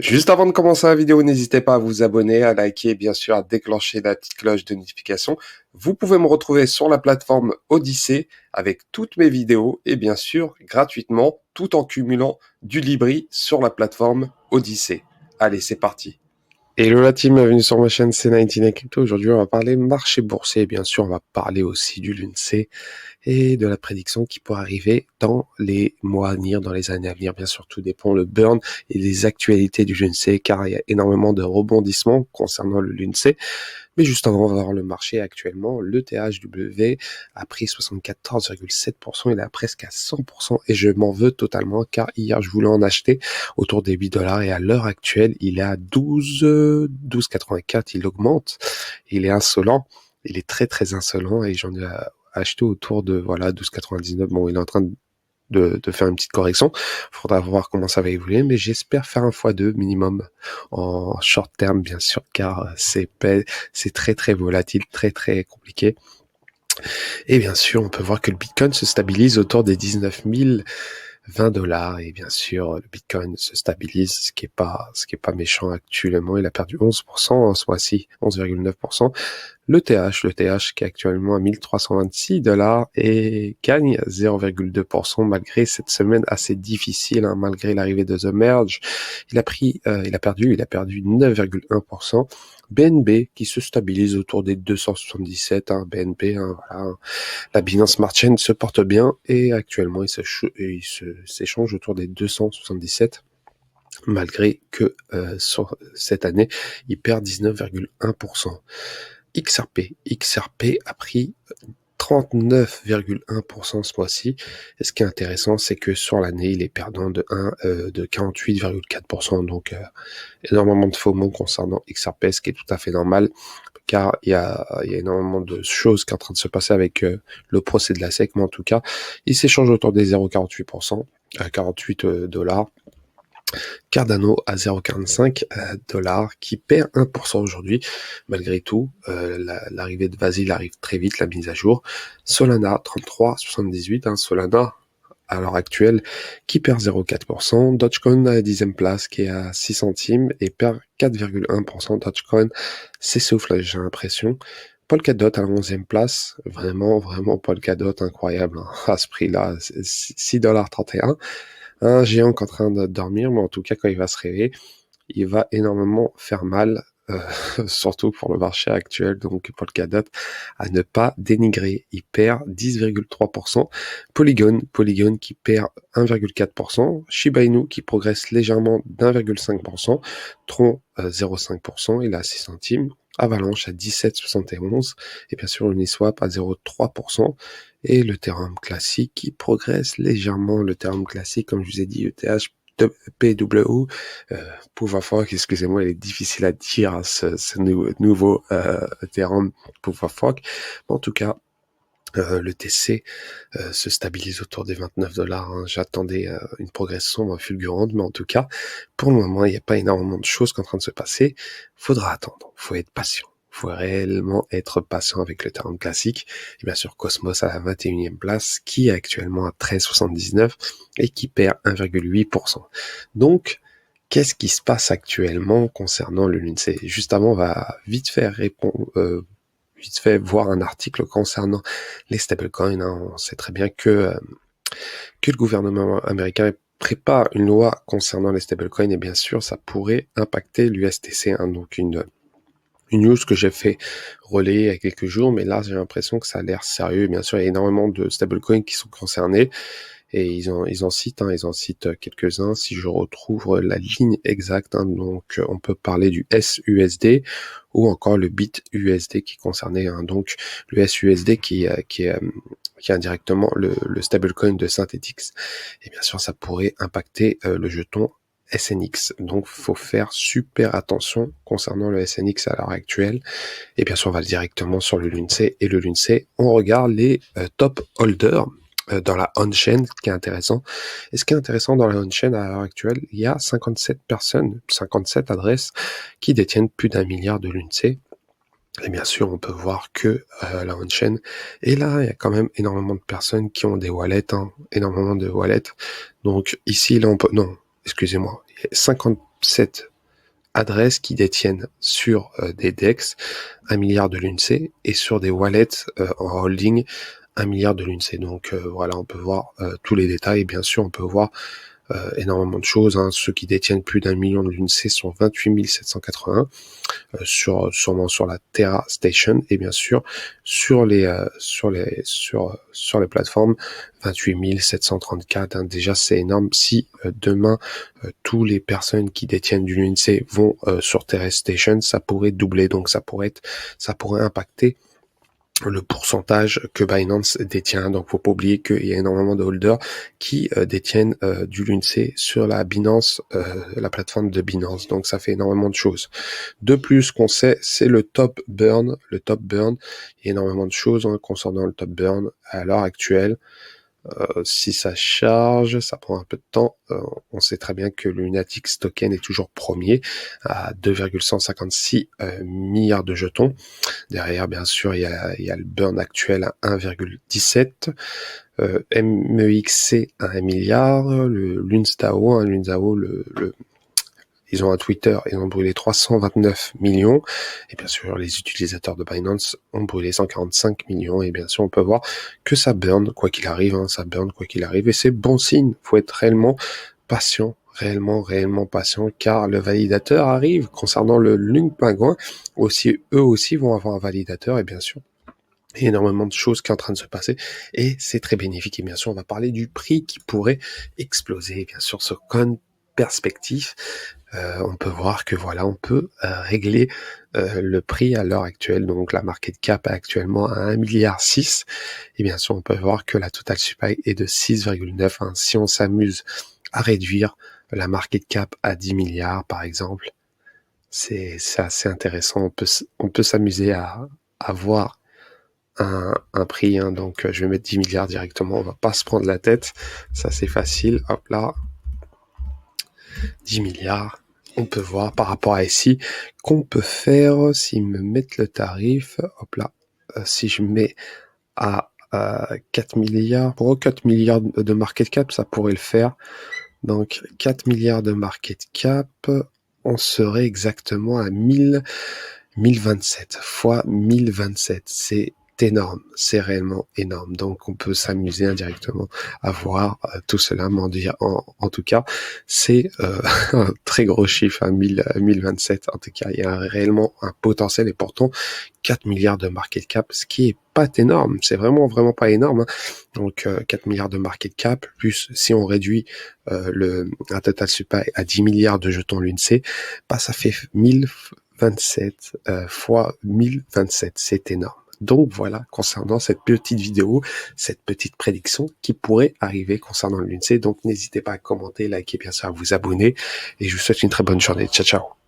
Juste avant de commencer la vidéo, n'hésitez pas à vous abonner, à liker et bien sûr à déclencher la petite cloche de notification. Vous pouvez me retrouver sur la plateforme Odyssée avec toutes mes vidéos et bien sûr gratuitement tout en cumulant du Libri sur la plateforme Odyssée. Allez, c'est parti. Hello la team, bienvenue sur ma chaîne C99 Crypto. Aujourd'hui, on va parler marché boursier et bien sûr, on va parler aussi du LUNC et de la prédiction qui pourrait arriver dans les mois à venir, dans les années à venir. Bien sûr, tout dépend le burn et les actualités du LUNC car il y a énormément de rebondissements concernant le LUNC. Mais juste avant, on va voir le marché actuellement. Le THW a pris 74,7%. Il est presque à 100% et je m'en veux totalement car hier, je voulais en acheter autour des 8 dollars et à l'heure actuelle, il est à 12,84. Il augmente. Il est insolent. Il est très, très insolent et j'en ai acheté autour de, voilà, 12,99. Bon, il est en train de faire une petite correction. Faudra voir comment ça va évoluer, mais j'espère faire un x2 minimum en short terme, bien sûr, car c'est très très volatile, très très compliqué. Et bien sûr, on peut voir que le Bitcoin se stabilise autour des 19 020 dollars et bien sûr le Bitcoin se stabilise, ce qui est pas méchant actuellement. Il a perdu 11% ce mois-ci, 11,9%. Le TH qui est actuellement à 1326 dollars et gagne 0,2% malgré cette semaine assez difficile, hein, malgré l'arrivée de The Merge. Il a perdu 9,1%. BNB qui se stabilise autour des 277, hein, BNB, hein, voilà. La Binance Smart Chain se porte bien et actuellement il s'échange autour des 277 malgré que sur cette année, il perd 19,1%. XRP a pris 39,1% ce mois-ci. Et ce qui est intéressant, c'est que sur l'année, il est perdant de 48,4%. Donc, énormément de FOMO concernant XRP, ce qui est tout à fait normal, car il y a énormément de choses qui sont en train de se passer avec le procès de la SEC, mais en tout cas, il s'échange autour des 0,48%, à 48 dollars. Cardano à 0,45 dollars qui perd 1% aujourd'hui. Malgré tout, l'arrivée de Vasil arrive très vite, la mise à jour. Solana 33,78, hein, Solana à l'heure actuelle qui perd 0,4%. Dogecoin à la 10e place qui est à 6 centimes et perd 4,1%. Dogecoin s'essouffle, j'ai l'impression. Polkadot à la 11e place, vraiment Polkadot incroyable, hein, à ce prix-là, 6,31 $. Un géant qui est en train de dormir, mais en tout cas, quand il va se réveiller, il va énormément faire mal, surtout pour le marché actuel. Donc, Polkadot, à ne pas dénigrer. Il perd 10,3%. Polygon qui perd 1,4%. Shiba Inu qui progresse légèrement d'1,5%. Tron, 0,5%. Il est à 6 centimes. Avalanche à 17,71 et bien sûr Uniswap à 0,3% et le Ethereum classique qui progresse légèrement. Le Ethereum classique, comme je vous ai dit, ETH PW, Proof of Work, excusez-moi, il est difficile à dire, hein, ce nouveau Ethereum Proof of Work. En tout cas, le TC se stabilise autour des 29 dollars. Hein. J'attendais une progression fulgurante, mais en tout cas, pour le moment, il n'y a pas énormément de choses qui sont en train de se passer. Faudra attendre, faut être patient. Faut réellement être patient avec le terrain classique. Et bien sûr, Cosmos à la 21e place, qui est actuellement à 13,79 et qui perd 1,8%. Donc, qu'est-ce qui se passe actuellement concernant le LUNC? Juste avant, on va vite fait voir un article concernant les stablecoins. Hein. On sait très bien que le gouvernement américain prépare une loi concernant les stablecoins et bien sûr ça pourrait impacter l'USTC. Hein. Donc une news que j'ai fait relayer il y a quelques jours, mais là j'ai l'impression que ça a l'air sérieux. Bien sûr, il y a énormément de stablecoins qui sont concernés. Et ils en citent quelques-uns. Si je retrouve la ligne exacte, hein, donc on peut parler du SUSD ou encore le BitUSD qui est concerné. Hein, donc le SUSD qui est indirectement le stablecoin de Synthetix. Et bien sûr, ça pourrait impacter le jeton SNX. Donc, faut faire super attention concernant le SNX à l'heure actuelle. Et bien sûr, on va directement sur le LUNC. Et le LUNC, on regarde les top holders dans la on-chain, ce qui est intéressant. Et ce qui est intéressant dans la on-chain à l'heure actuelle, il y a 57 personnes, 57 adresses qui détiennent plus d'1 milliard de LUNC. Et bien sûr, on peut voir que la on-chain, et là, il y a quand même énormément de personnes qui ont des wallets, hein, énormément de wallets. Donc ici, là, on peut... Non, excusez-moi. Il y a 57 adresses qui détiennent sur des DEX 1 milliard de l'UNC et sur des wallets en holding 1 milliard de l'UNC. Donc voilà, on peut voir tous les détails. Bien sûr, on peut voir énormément de choses. Hein. Ceux qui détiennent plus d'1 million de l'UNC sont 28 781 sûrement sur la Terra Station, et bien sûr sur les plateformes 28 734. Hein. Déjà c'est énorme. Si demain tous les personnes qui détiennent du l'UNC vont sur Terra Station, ça pourrait doubler, donc ça pourrait impacter le pourcentage que Binance détient. Donc faut pas oublier qu'il y a énormément de holders qui détiennent du l'UNC sur la Binance, la plateforme de Binance. Donc ça fait énormément de choses. De plus, qu'on sait, c'est le top burn. Le top burn, il y a énormément de choses concernant le top burn à l'heure actuelle. Si ça charge, ça prend un peu de temps. On sait très bien que le Lunatics token est toujours premier à 2,156 milliards de jetons. Derrière, bien sûr, il y a le burn actuel à 1,17. MEXC à 1 milliard. Le Lunstao, ils ont un Twitter, ils ont brûlé 329 millions. Et bien sûr, les utilisateurs de Binance ont brûlé 145 millions. Et bien sûr, on peut voir que ça burn, quoi qu'il arrive. Hein, ça burn, quoi qu'il arrive. Et c'est bon signe. Faut être réellement patient. Réellement patient, car le validateur arrive. Concernant le Lung Pingouin, eux aussi vont avoir un validateur. Et bien sûr, il y a énormément de choses qui sont en train de se passer et c'est très bénéfique. Et bien sûr, on va parler du prix qui pourrait exploser. Et bien sûr, ce coin perspective, on peut voir que voilà, on peut régler le prix à l'heure actuelle. Donc la market cap est actuellement à 1,6 milliard. Et bien sûr, on peut voir que la total supply est de 6,9. Hein. Si on s'amuse à réduire la market cap à 10 milliards, par exemple, c'est assez intéressant. On peut s'amuser à voir un prix, hein. Donc je vais mettre 10 milliards directement, on va pas se prendre la tête, ça c'est facile, hop là, 10 milliards, on peut voir par rapport à ici qu'on peut faire, s'ils me mettent le tarif, hop là, si je mets à 4 milliards, pour 4 milliards de market cap, ça pourrait le faire, donc 4 milliards de market cap, on serait exactement à 1027 fois 1027, c'est énorme, c'est réellement énorme. Donc on peut s'amuser indirectement à voir tout cela, en tout cas, c'est un très gros chiffre, hein, 1027. En tout cas, il y a réellement un potentiel et pourtant 4 milliards de market cap, ce qui est pas énorme, c'est vraiment pas énorme. Hein. Donc 4 milliards de market cap, plus si on réduit la total supply à 10 milliards de jetons l'UNC, ça fait 1027 fois 1027, c'est énorme. Donc voilà, concernant cette petite vidéo, cette petite prédiction qui pourrait arriver concernant l'UNC. Donc n'hésitez pas à commenter, liker, bien sûr, à vous abonner. Et je vous souhaite une très bonne journée. Ciao, ciao.